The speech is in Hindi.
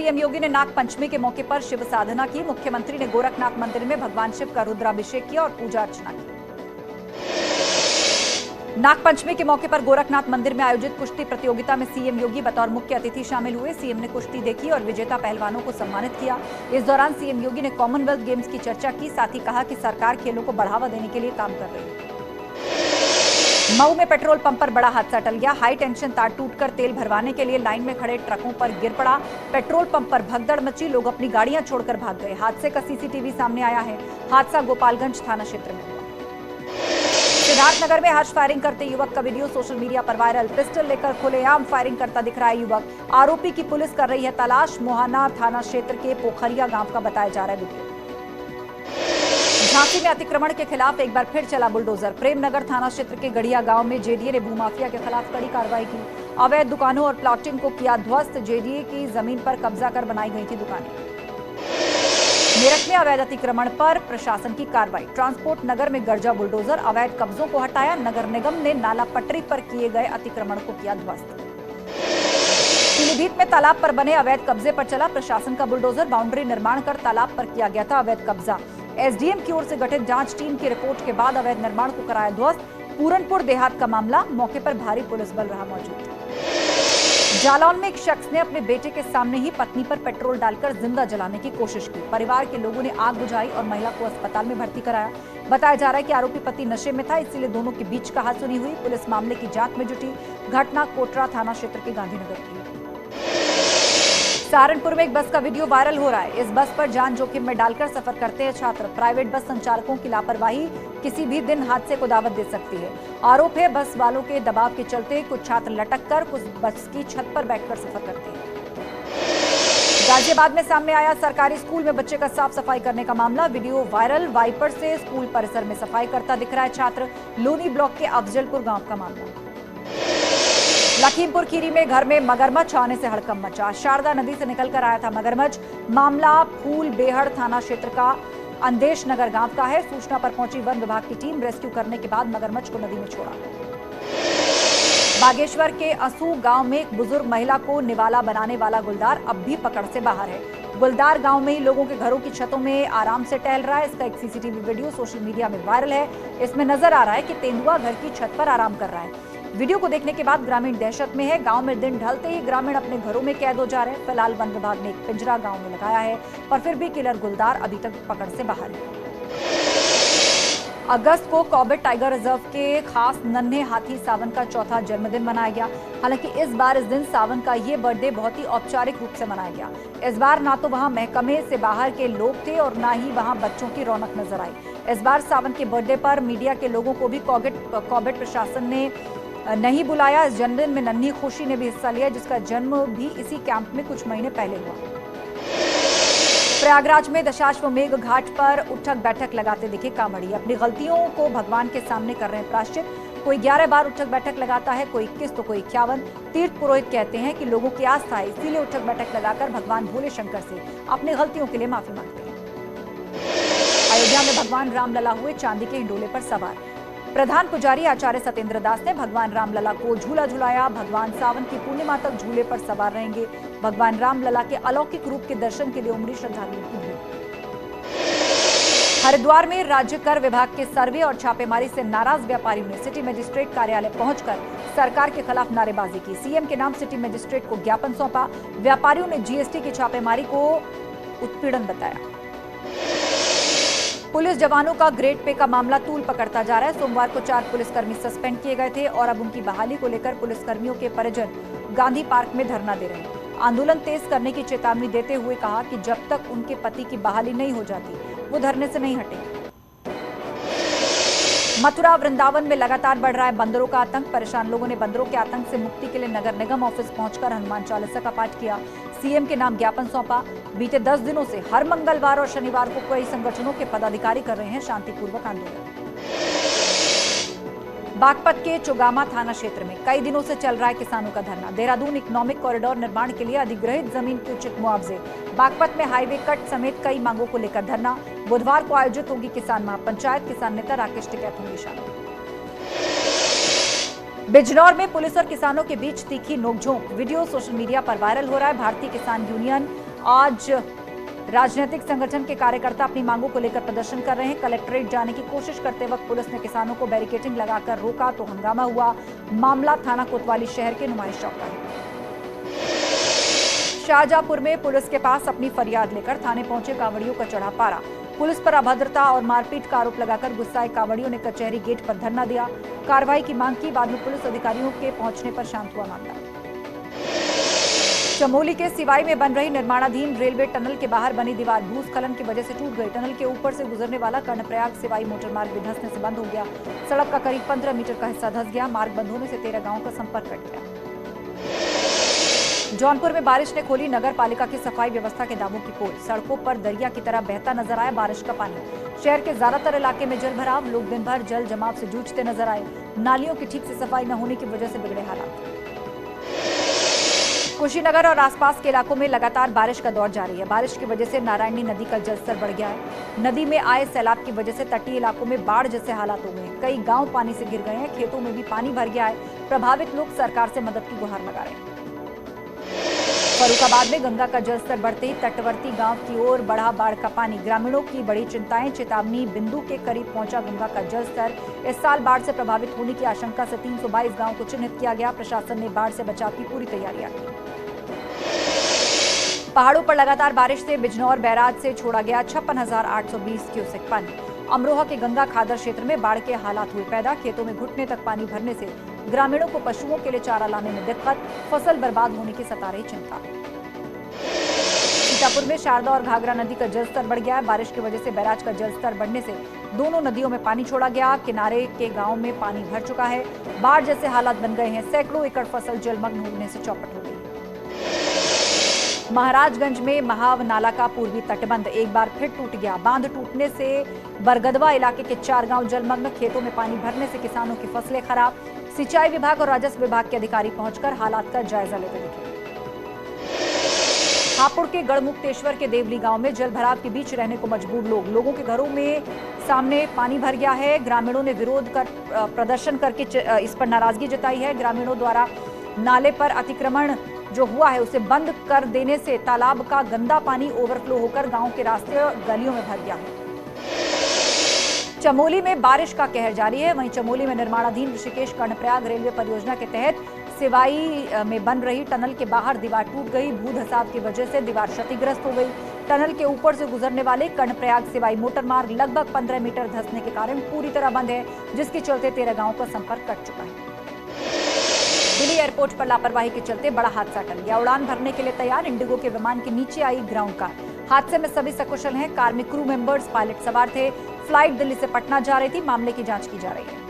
सीएम योगी ने नाग पंचमी के मौके पर शिव साधना की। मुख्यमंत्री ने गोरखनाथ मंदिर में भगवान शिव का रुद्राभिषेक किया और पूजा अर्चना की। नाग पंचमी के मौके पर गोरखनाथ मंदिर में आयोजित कुश्ती प्रतियोगिता में सीएम योगी बतौर मुख्य अतिथि शामिल हुए। सीएम ने कुश्ती देखी और विजेता पहलवानों को सम्मानित किया। इस दौरान सीएम योगी ने कॉमनवेल्थ गेम्स की चर्चा की। साथ ही कहा कि सरकार खेलों को बढ़ावा देने के लिए काम कर रही है। मऊ में पेट्रोल पंप पर बड़ा हादसा टल गया। हाई टेंशन तार टूटकर तेल भरवाने के लिए लाइन में खड़े ट्रकों पर गिर पड़ा। पेट्रोल पंप पर भगदड़ मची, लोग अपनी गाड़ियां छोड़कर भाग गए। हादसे का सीसीटीवी सामने आया है। हादसा गोपालगंज थाना क्षेत्र में हुआ। सिद्धार्थनगर में हर्ष फायरिंग करते युवक का वीडियो सोशल मीडिया पर वायरल। पिस्टल लेकर खुलेआम फायरिंग करता दिख रहा है युवक। आरोपी की पुलिस कर रही है तलाश। मोहाना थाना क्षेत्र के पोखरिया गांव का बताया जा रहा है वीडियो। झांसी में अतिक्रमण के खिलाफ एक बार फिर चला बुलडोजर। प्रेमनगर थाना क्षेत्र के गढ़िया गांव में जेडीए ने भूमाफिया के खिलाफ कड़ी कार्रवाई की। अवैध दुकानों और प्लॉटिंग को किया ध्वस्त। जेडीए की जमीन पर कब्जा कर बनाई गई थी दुकानें। मेरठ में अवैध अतिक्रमण पर प्रशासन की कार्रवाई। ट्रांसपोर्ट नगर में गरजा बुलडोजर, अवैध कब्जों को हटाया। नगर निगम ने नाला पटरी पर किए गए अतिक्रमण को किया ध्वस्त। पीलीभीत में तालाब पर बने अवैध कब्जे पर चला प्रशासन का बुलडोजर। बाउंड्री निर्माण कर तालाब पर किया गया था अवैध कब्जा। एसडीएम की ओर से गठित जांच टीम की रिपोर्ट के बाद अवैध निर्माण को कराया ध्वस्त। पूरनपुर देहात का मामला, मौके पर भारी पुलिस बल रहा मौजूद। जालौन में एक शख्स ने अपने बेटे के सामने ही पत्नी पर पेट्रोल डालकर जिंदा जलाने की कोशिश की। परिवार के लोगों ने आग बुझाई और महिला को अस्पताल में भर्ती कराया। बताया जा रहा है कि आरोपी पति नशे में था, इसीलिए दोनों के बीच कहासुनी हुई। पुलिस मामले की जांच में जुटी। घटना कोटरा थाना क्षेत्र के गांधीनगर की। सहारनपुर में एक बस का वीडियो वायरल हो रहा है। इस बस पर जान जोखिम में डालकर सफर करते हैं छात्र। प्राइवेट बस संचालकों की लापरवाही किसी भी दिन हादसे को दावत दे सकती है। आरोप है बस वालों के दबाव के चलते कुछ छात्र लटक कर कुछ बस की छत पर बैठकर सफर करते हैं। गाजियाबाद में सामने आया सरकारी स्कूल में बच्चे का साफ सफाई करने का मामला। Video viral. वाइपर से स्कूल परिसर में सफाई करता दिख रहा है छात्र। लोनी ब्लॉक के अफजलपुर गांव का मामला। लखीमपुर खीरी में घर में मगरमच्छ आने से हड़कंप मचा। शारदा नदी से निकलकर आया था मगरमच्छ। मामला फूल बेहड़ थाना क्षेत्र का अंदेश नगर गांव का है। सूचना पर पहुंची वन विभाग की टीम रेस्क्यू करने के बाद मगरमच्छ को नदी में छोड़ा। बागेश्वर के असू गांव में एक बुजुर्ग महिला को निवाला बनाने वाला गुलदार अब भी पकड़ से बाहर है। गुलदार गांव में ही लोगों के घरों की छतों में आराम से टहल रहा है। इसका एक सीसीटीवी वीडियो सोशल मीडिया में वायरल है। इसमें नजर आ रहा है कि तेंदुआ घर की छत पर आराम कर रहा है। वीडियो को देखने के बाद ग्रामीण दहशत में है। गांव में दिन ढलते ही ग्रामीण अपने घरों में कैद हो जा रहे हैं। फिलहाल वन विभाग ने एक पिंजरा गांव में लगाया है, पर फिर भी किलर गुलदार अभी तक पकड़ से बाहर है। अगस्त को कॉर्बेट टाइगर रिजर्व के खास नन्हे हाथी सावन का चौथा जन्मदिन मनाया गया। हालांकि इस बार इस दिन सावन का ये बर्थडे बहुत ही औपचारिक रूप से मनाया गया। इस बार ना तो वहां महकमे से बाहर के लोग थे और ना ही वहां बच्चों की रौनक नजर आई। इस बार सावन के बर्थडे पर मीडिया के लोगों को भी कॉर्बेट प्रशासन ने नहीं बुलाया। इस जन्मदिन में नन्ही खुशी ने भी हिस्सा लिया, जिसका जन्म भी इसी कैंप में कुछ महीने पहले हुआ। प्रयागराज में दशाश्वमेध घाट पर उठक बैठक लगाते दिखे कांवड़िए। अपनी गलतियों को भगवान के सामने कर रहे हैं प्रायश्चित। कोई 11 बार उठक बैठक लगाता है, कोई 21 तो कोई 51। तीर्थ पुरोहित कहते हैं कि लोगों की आस्था है, इसीलिए उठक बैठक लगाकर भगवान भोले शंकर से अपनी गलतियों के लिए माफी मांगते हैं। अयोध्या में भगवान रामलला हुए चांदी के हिंडोले पर सवार। प्रधान पुजारी आचार्य सत्येंद्र दास ने भगवान रामलला को झूला झुलाया। भगवान सावन की पूर्णिमा तक झूले पर सवार रहेंगे। भगवान रामलला के अलौकिक रूप के दर्शन के लिए उमड़ी श्रद्धालुओं की भीड़। हरिद्वार में राज्य कर विभाग के सर्वे और छापेमारी से नाराज व्यापारियों ने सिटी मजिस्ट्रेट कार्यालय पहुंचकर सरकार के खिलाफ नारेबाजी की। सीएम के नाम सिटी मजिस्ट्रेट को ज्ञापन सौंपा। व्यापारियों ने जीएसटी की छापेमारी को उत्पीड़न बताया। पुलिस जवानों का ग्रेड पे का मामला तूल पकड़ता जा रहा है। सोमवार को 4 पुलिसकर्मी सस्पेंड किए गए थे और अब उनकी बहाली को लेकर पुलिसकर्मियों के परिजन गांधी पार्क में धरना दे रहे हैं। आंदोलन तेज करने की चेतावनी देते हुए कहा कि जब तक उनके पति की बहाली नहीं हो जाती वो धरने से नहीं हटेंगे। मथुरा वृंदावन में लगातार बढ़ रहा है बंदरों का आतंक। परेशान लोगों ने बंदरों के आतंक से मुक्ति के लिए नगर निगम ऑफिस पहुंचकर हनुमान चालीसा का पाठ किया। सीएम के नाम ज्ञापन सौंपा। बीते 10 दिनों से हर मंगलवार और शनिवार को कई संगठनों के पदाधिकारी कर रहे हैं शांतिपूर्वक आंदोलन। बागपत के चोगामा थाना क्षेत्र में कई दिनों से चल रहा है किसानों का धरना। देहरादून इकोनॉमिक कॉरिडोर निर्माण के लिए अधिग्रहित जमीन के उचित मुआवजे। बागपत में हाईवे कट समेत कई मांगों को लेकर धरना। बुधवार को आयोजित होगी किसान महापंचायत। किसान नेता राकेश टिकैत होंगे शामिल। बिजनौर में पुलिस और किसानों के बीच तीखी नोकझोंक। वीडियो सोशल मीडिया पर वायरल हो रहा है। भारतीय किसान यूनियन आज राजनीतिक संगठन के कार्यकर्ता अपनी मांगों को लेकर प्रदर्शन कर रहे हैं। कलेक्ट्रेट जाने की कोशिश करते वक्त पुलिस ने किसानों को बैरिकेडिंग लगाकर रोका तो हंगामा हुआ। मामला थाना कोतवाली शहर के नुमाइश चौक का है। शाहजहांपुर में पुलिस के पास अपनी फरियाद लेकर थाने पहुंचे कांवड़ियों का चढ़ा पारा। पुलिस पर अभद्रता और मारपीट का आरोप लगाकर गुस्साए कांवड़ियों ने कचहरी गेट पर धरना दिया, कार्रवाई की मांग की। बाद में पुलिस अधिकारियों के पहुंचने पर शांत हुआ मामला। चमोली के सिवाई में बन रही निर्माणाधीन रेलवे टनल के बाहर बनी दीवार भूस्खलन की वजह से टूट गई। टनल के ऊपर से गुजरने वाला कर्णप्रयाग सिवाई मोटरमार्ग भी धंसने से बंद हो गया। सड़क का करीब 15 मीटर का हिस्सा धंस गया। मार्ग बंद होने से 13 गांवों का संपर्क कट गया। जौनपुर में बारिश ने खोली नगर पालिका की सफाई व्यवस्था के दावों की पोल। सड़कों पर दरिया की तरह बहता नजर आया बारिश का पानी। शहर के ज्यादातर इलाके में जल भराव। लोग दिन भर जल जमाव से जूझते नजर आए। नालियों की ठीक से सफाई न होने की वजह से बिगड़े हालात। कुशीनगर और आसपास के इलाकों में लगातार बारिश का दौर जारी है। बारिश की वजह से नारायणी नदी का जलस्तर बढ़ गया है। नदी में आए सैलाब की वजह से तटीय इलाकों में बाढ़ जैसे हालात हो गए हैं। कई गांव पानी से घिर गए हैं। खेतों में भी पानी भर गया है। प्रभावित लोग सरकार से मदद की गुहार लगा रहे हैं। फर्रुखाबाद में गंगा का जलस्तर बढ़ते ही तटवर्ती गांव की ओर बढ़ा बाढ़ का पानी। ग्रामीणों की बड़ी चिंताएं। चेतावनी बिंदु के करीब पहुंचा गंगा का जलस्तर। इस साल बाढ़ से प्रभावित होने की आशंका से 322 गांवों को चिन्हित किया गया। प्रशासन ने बाढ़ से बचाव की पूरी तैयारियां की। पहाड़ों पर लगातार बारिश से बिजनौर बैराज से छोड़ा गया 56,820 क्यूसेक पानी। अमरोहा के गंगा खादर क्षेत्र में बाढ़ के हालात हुए पैदा। खेतों में घुटने तक पानी भरने से ग्रामीणों को पशुओं के लिए चारा लाने में दिक्कत। फसल बर्बाद होने की सता रही चिंता। सीतापुर में शारदा और घाघरा नदी का जलस्तर बढ़ गया है। बारिश की वजह से बैराज का जलस्तर बढ़ने से दोनों नदियों में पानी छोड़ा गया। किनारे के गांव में पानी भर चुका है। बाढ़ जैसे हालात बन गए हैं। सैकड़ों एकड़ फसल जलमग्न होने से चौपट हो गई। महाराजगंज में महाव नाला का पूर्वी तटबंध एक बार फिर टूट गया। बांध टूटने से बरगदवा इलाके के 4 गांव जलमग्न। खेतों में पानी भरने से किसानों की फसलें खराब। सिंचाई विभाग और राजस्व विभाग के अधिकारी पहुंचकर हालात का जायजा लेते दिखे। हापुड़ के गढ़मुक्तेश्वर के देवली गांव में जल भराव के बीच रहने को मजबूर लोगों के घरों में सामने पानी भर गया है। ग्रामीणों ने विरोध कर प्रदर्शन करके इस पर नाराजगी जताई है। ग्रामीणों द्वारा नाले पर अतिक्रमण जो हुआ है उसे बंद कर देने से तालाब का गंदा पानी ओवरफ्लो होकर गांव के रास्ते और गलियों में भर गया है। चमोली में बारिश का कहर जारी है। वहीं चमोली में निर्माणाधीन ऋषिकेश कर्णप्रयाग रेलवे परियोजना के तहत सिवाई में बन रही टनल के बाहर दीवार टूट गई। भू धसाव की वजह से दीवार क्षतिग्रस्त हो गई। टनल के ऊपर से गुजरने वाले कर्णप्रयाग सिवाई मोटरमार्ग लगभग 15 मीटर धंसने के कारण पूरी तरह बंद है, जिसके चलते 13 गांवों का संपर्क कट चुका है। दिल्ली एयरपोर्ट पर लापरवाही के चलते बड़ा हादसा टल गया। उड़ान भरने के लिए तैयार इंडिगो के विमान के नीचे आई ग्राउंड कार। हादसे में सभी सकुशल हैं। कार में क्रू मेंबर्स, पायलट सवार थे। फ्लाइट दिल्ली से पटना जा रही थी। मामले की जांच की जा रही है।